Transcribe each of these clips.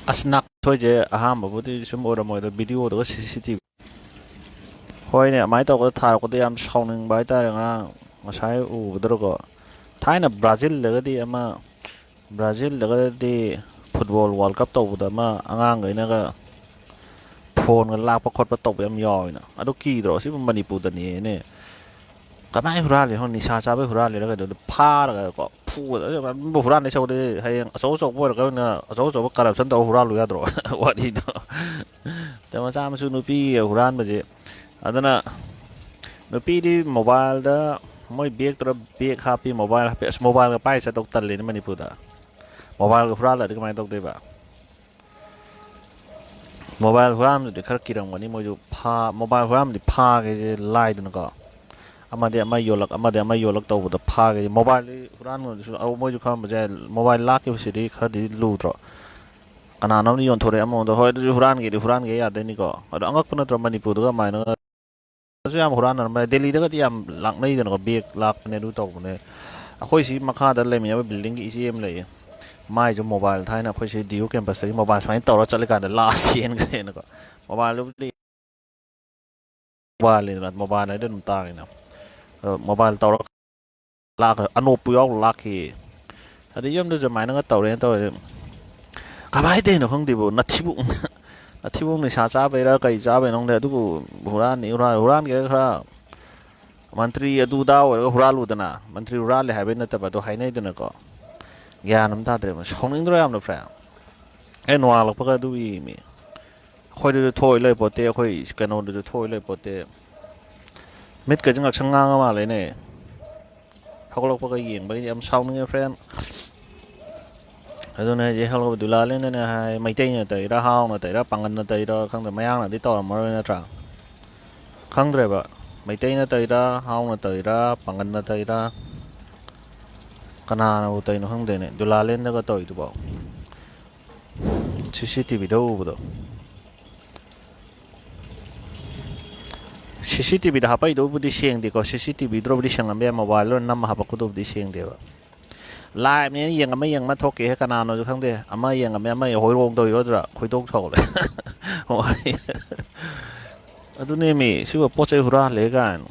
asnak thoje aham babudi sum ora moida video do CCTV hoi ne mai to ko thar ko yam shauning bai ta nga masai u budro ko thaina Brazil lagadi ama Brazil lagadi football world cup to buda ma angang ngai na ga phone ga lak pa khot pa to yam yoi na adu ki dro si Manipur da ni ne kamai hura le hon ni sa cha ba hura le ga do pha ga ko phu da bu hura ne chau de hai so so bo ga na so so ka ra san do hura lu ya dro wa di do ta ma sa ma su nu pi hura ba je adana nu pi di mobile da moi bek tra bek happy mobile happy mobile ga pai sa tok tal le ni Manipur da mobile ga hura la de kamai tok de ba mobile hura am de khar kirang wani mo ju pha mobile hura am di pha ge lai dun ko amade ama yolak to bu da pha ge mobile huran mo mo ju kham je mobile lak ke si di khar di lu tro kana nam ni yon thore amon do hoy ju huran ge ya de ni ko ado angak pun tro Manipur ga mai no su yam huran na Delhi da ga ti yam lak nei den ko bek lak ne du to ne akhoi si makha da le mi ya building gi icm le mai ju mobile thai na akhoi si diu campus si mobile sai to ro chal ka da la sien ge ne ko mobile lu li mobile ne den ta ni na mobile tàu lạc anh ốp bướu lạc thì thì giống như giờ máy nó tàu đến tàu cả hai tên nó không thì bộ nát chi bụng này xa xa về ra cây xa về nông để tu bộ huran này huran cái khác mantri tu đào rồi huran luôn na mantri huran là hai bên nó tập tu hai này tu nó có gia nắm ta đấy mà không những đứa em được phải em nói là bao tu gì mi khơi được thôi lấy bớt tiền khơi cái nào được thôi lấy bớt tiền mít cái chân sang ngang mà lấy này học lộc cái gì bây giờ em sau nữa friend rồi này vậy học lộc đủ la lên này hai mấy tên này tới ra hao này tới ra bằng này tới ra không thể mấy ăn là đi to mà rồi trả không thể vậy mấy tên này tới ra hao này tới ra bằng này tới ra cái nào tới nó không thể này đủ la lên nó có tới tụi bảo CCTV đâu vậy CCTV dah apa itu budi siang di ko CCTV itu budi siang ambil mobile lo nama apa kudu budi siang dia live ni yang amai yang mat hoki he kana no khang de amai yang amai hoi rong toi ro dra khoi tok thok le adu ne mi si bo pochai hura le gan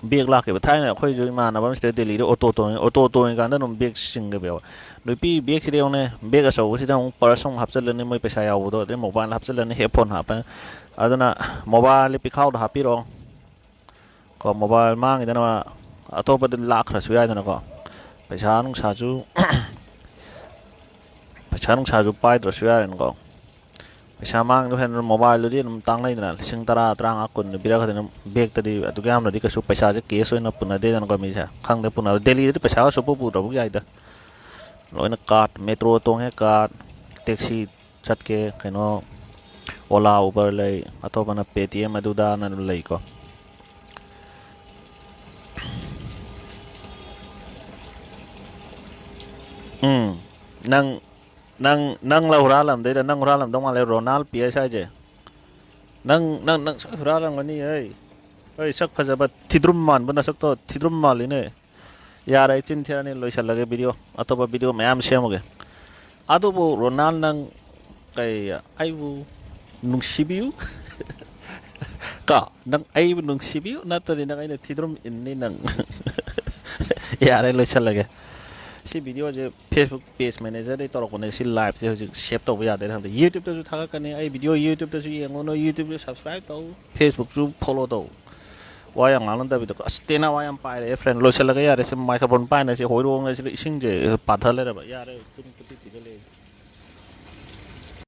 bek la ke ba thai na khoi ju ma na ba mr Delhi auto to gan da no bek sing ge be loi pi bek si de ne bek a so si da person hap chal ne moi paisa ya do de mobile hap chal ne headphone hap aduna mobile pi khau da happy rong ko mobile mang ida na atopa din lak ra suya na ko paisa nung sa ju pai dro suya ren ko paisa mang do hen mobile lo di num tang lai na sing tara trang akun bira ka din bag ta di atu gam na di ka su paisa je case na puna de na ko mi sa khang de puna Delhi di paisa so pu ro bu ya da loi na card metro tong he card taxi chat ke kaino Ola Uber lay atau mana Paytm adu da na lay ko nang la huralam de nang huralam dong ale Ronald pia sa je nang huralam ni ei sak phajabat thidrum man bana sak to thidrum mal ne yar ai chin thira ne loisal lage video atau video mayam semoge adu bo Ronald nang kai ai bu nung sibiu ka nang ai nung sibiu na to din nang thidrum inni nang yare lo chal lage si video je Facebook page manager de tor ko ne si live se share to ya de ham YouTube to tha ka ne ai video YouTube to si ngo no YouTube to subscribe to Facebook to follow to wa yang alan da video astena wa yang pai friend lo chal lage yare se microphone pai na se hoi rong ne si sing je pa tha le ba yare